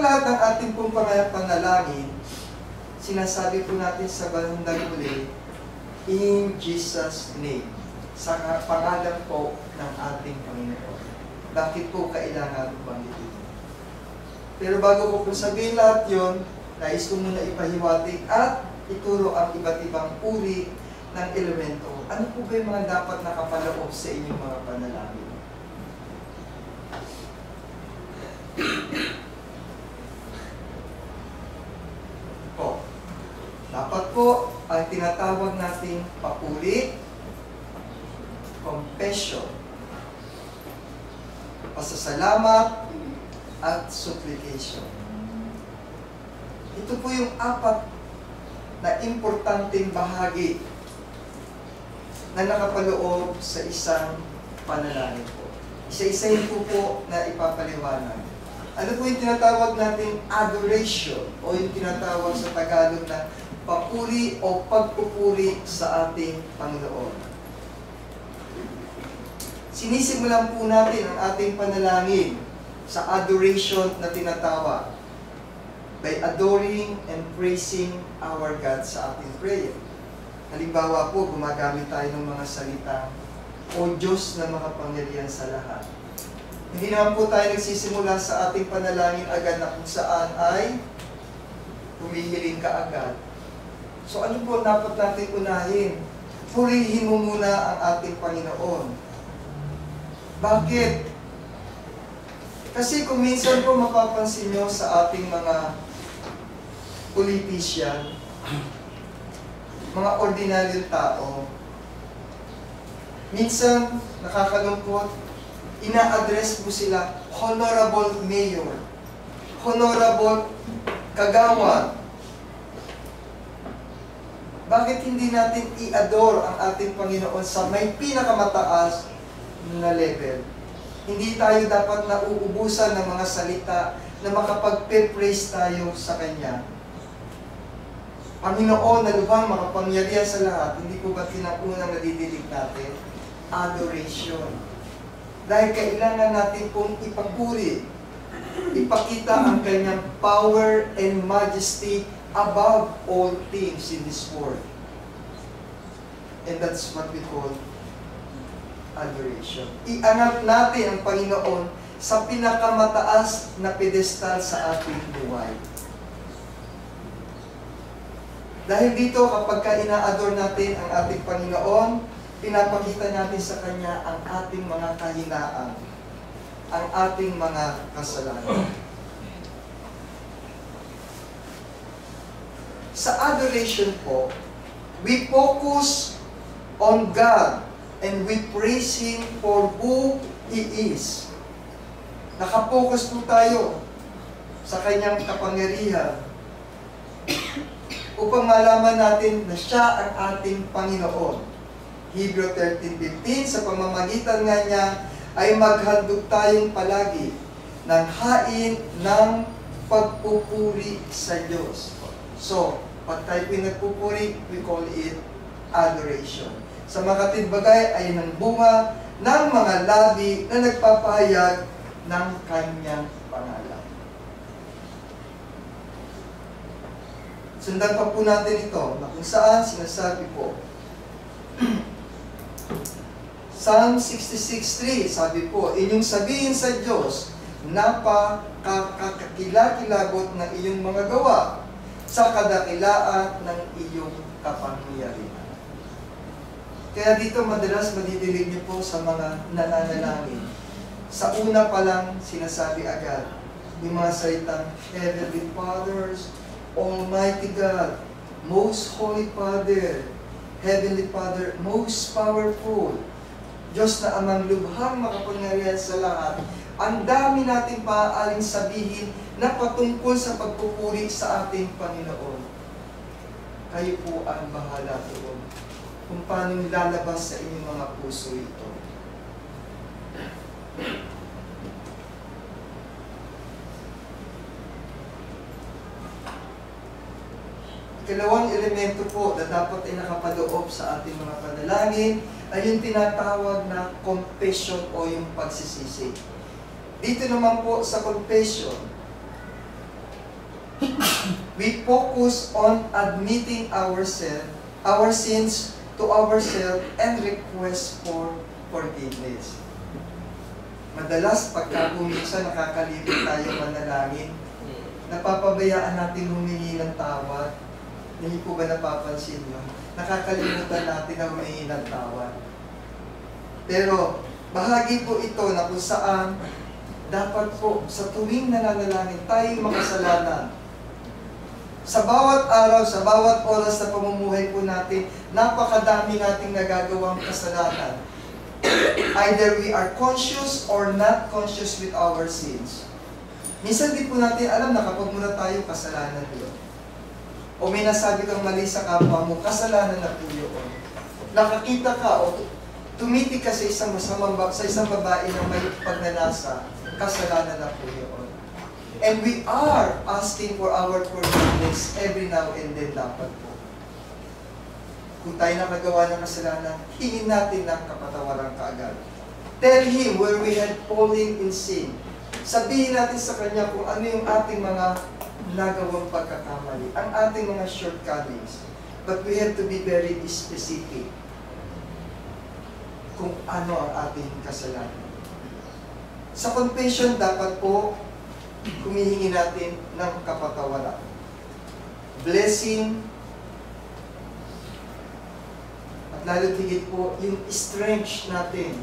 lahat ng ating pong panalangin, sinasabi po natin sa bandang huli, in Jesus' name, sa pangalan po ng ating Panginoon. Bakit po kailangan banggitin? Pero bago ko po sabihin lahat yun, nais ko muna ipahiwatig at ituro ang iba't ibang uri ng elemento. Ano po ba yung mga dapat nakapaloob sa inyong mga panalangin? Dapat po ang tinatawag nating papuri, confession, pasasalamat, at supplication. Ito po yung apat na importanteng bahagi na nakapaloob sa isang panalangin po. Isa-isahin po na ipapaliwanag. Ano po yung tinatawag nating adoration o yung tinatawag sa Tagalog na papuri o pagpupuri sa ating Panginoon. Sinisimulan po natin ang ating panalangin sa adoration na tinatawag by adoring and praising our God sa ating prayer. Halimbawa po, gumagamit tayo ng mga salita, O Diyos na makapangyarihan sa lahat. Hindi naman po tayo nagsisimula sa ating panalangin agad na kung saan ay humihiling ka agad. So ano po dapat natin unahin? Purihin mo muna ang ating Panginoon. Bakit? Kasi kung minsan po mapapansin nyo sa ating mga politician, mga ordinaryong tao, minsan nakakalungkot, ina-address mo sila, Honorable Mayor, Honorable Kagawad. Bakit hindi natin i-adore ang ating Panginoon sa may pinakamataas na level? Hindi tayo dapat nauubusan ng mga salita na makapag-praise tayo sa Kanya. Panginoon na lubhang makapangyarihan sa lahat, hindi po ba tinapuna nadidilig natin? Adoration. Dahil kailangan natin pong ipagpuri, ipakita ang Kanyang power and majesty above all things in this world. And that's what we call adoration. Iangat natin ang Panginoon sa pinakamataas na pedestal sa ating buhay. Dahil dito, kapag ina-adore natin ang ating Panginoon, pinapakita natin sa Kanya ang ating mga kahinaan, ang ating mga kasalanan. Sa adoration po, we focus on God and we praise Him for who He is. Nakapokus po tayo sa Kanyang kapangyarihan upang malaman natin na Siya ang ating Panginoon. Hebrew 13:15, sa pamamagitan nga niya ay maghandog tayong palagi ng hain ng pagpupuri sa Diyos. So, pag tayo pinagpupuri, we call it adoration. Sa makatid bagay ay ng bunga ng mga labi na nagpapahayag ng Kanyang pangalan. Sundan pa po natin ito, na kung saan sinasabi po, Psalm 66:3, sabi po, inyong sabihin sa Diyos, napakakakilakilabot ng iyong mga gawa sa kadakilaan ng iyong kapangyarihan. Kaya dito madalas madidilig niyo po sa mga nananalangin. Sa una pa lang sinasabi agad, yung mga salitang Heavenly Fathers, Almighty God, Most Holy Father, Heavenly Father, Most Powerful, Diyos na amang lubhang makapangyarihan sa lahat. Ang dami nating maaaring sabihin na patungkol sa pagpupuri sa ating Panginoon. Kayo po ang bahala doon kung paano nilalabas sa inyong mga puso ito. Ikalawang elemento po na dapat ay nakapaloob sa ating mga panalangin ay yung tinatawag na confession o yung pagsisisi. Dito naman po sa confession, We focus on admitting our sins to ourselves and request for forgiveness. Madalas, pagka minsan nakakalimot tayo manalangin, napapabayaan natin humingi ng tawad. Hindi po ba napapansin yun? Nakakalimutan natin na humingi ng tawad. Pero, bahagi po ito na kung saan dapat po sa tuwing nananalangin tayong makasalanan. Sa bawat araw, sa bawat oras na pamumuhay po natin, napakadami nating nagagawang kasalanan. Either we are conscious or not conscious with our sins. Minsan di po natin alam na kapag muna tayo, kasalanan yun. O may nasabi kang mali sa kapwa mo, kasalanan na po yun. Nakakita ka o tumitig ka sa isang babae na may pagnanasa, kasalanan na po yun. And we are asking for our forgiveness every now and then dapat po. Kung tayo nakagawa ng kasalanan, hingin natin ng kapatawaran kaagad. Tell Him where we had fallen in sin. Sabihin natin sa Kanya kung ano yung ating mga nagawang pagkakamali, ang ating mga shortcomings. But we have to be very specific kung ano ang ating kasalanan. Sa confession, dapat po humihingi natin ng kapatawaran. Blessing, lalo tigit po yung strength natin.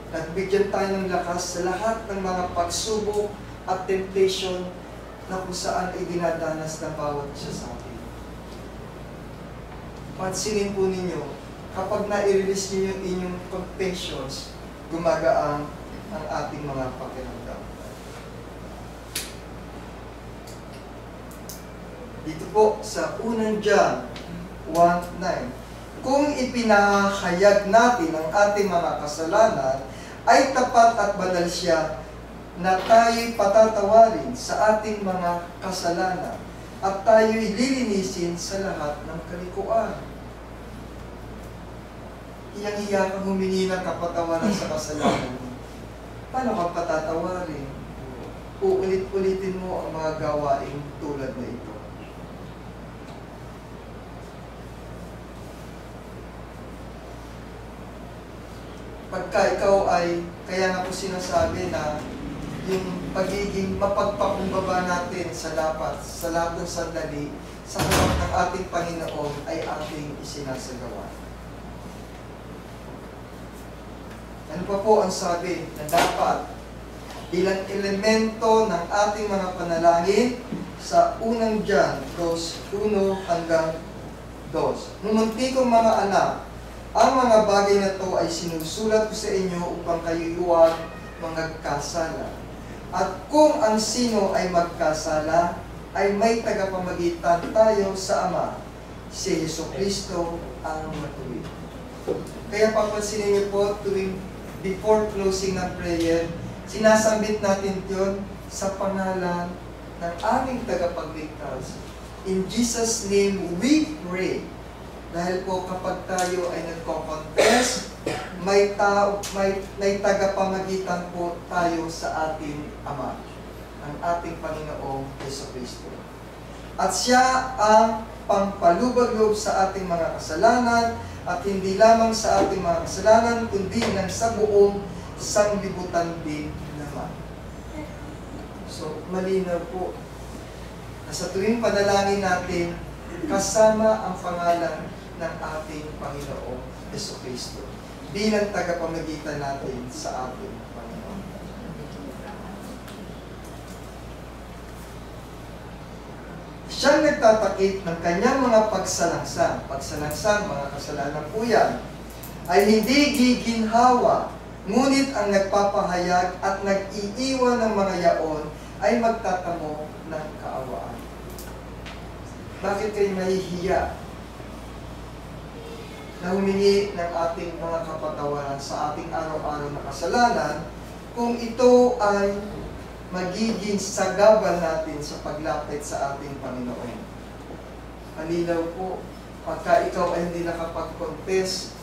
At bigyan tayo ng lakas sa lahat ng mga pagsubok at temptation na kung saan ay dinadanas ng bawat isa sa atin. Pansinin po ninyo, kapag na-release niyo yung inyong confessions, gumagaan ang ating mga pakiramdam. Dito po sa unang John 1:9, kung ipinahayag natin ang ating mga kasalanan, ay tapat at banal siya na tayo'y patatawarin sa ating mga kasalanan at tayo'y lilinisin sa lahat ng kalikuan. Hiyang-hiya kang humingi ng kapatawaran sa kasalanan mo. Paano kang patatawarin? Uulit-ulitin mo ang mga gawaing tulad na ito. Pagka ikaw ay, kaya nga po sinasabi na yung pagiging mapagpakumbaba natin sa dapat, sa lahat ng sandali, sa harap ng ating Panginoon ay ating isinasagawa. Ano pa po ang sabi na dapat ilang elemento ng ating mga panalangin sa unang John 2:1 hanggang 2. Mumunti kong mga anak, ang mga bagay na ito ay sinusulat ko sa inyo upang kayo'y huwag magkasala. At kung ang sino ay magkasala, ay may tagapamagitan tayo sa Ama, si Jesucristo ang matuwid. Kaya papansinin niyo po, before closing ng prayer, sinasambit natin yun sa pangalan ng aming tagapagligtas. In Jesus' name we pray. Dahil po kapag tayo ay nagko-confess, may tagapamagitan po tayo sa ating Ama, ang ating Panginoong Jesucristo. At siya ang pampalubag-loob sa ating mga kasalanan, at hindi lamang sa ating mga kasalanan, kundi ng sa buong sanglibutan din naman. So, malinaw po na sa tuwing panalangin natin, kasama ang pangalan ng ating Panginoong Jesucristo bilang tagapamagitan natin sa ating Panginoon. Siyang nagtatakip ng kanyang mga pagsalangsang, mga kasalanan po yan, ay hindi giginhawa, ngunit ang nagpapahayag at nag-iiwan ng mga yaon ay magtatamo ng kaawaan. Bakit kayo mahihiya na humingi ng ating mga kapatawaran sa ating araw-araw na kasalanan kung ito ay magiging sagaban natin sa paglapit sa ating Panginoon? Malinaw po, pagka ikaw ay hindi nakapag-confess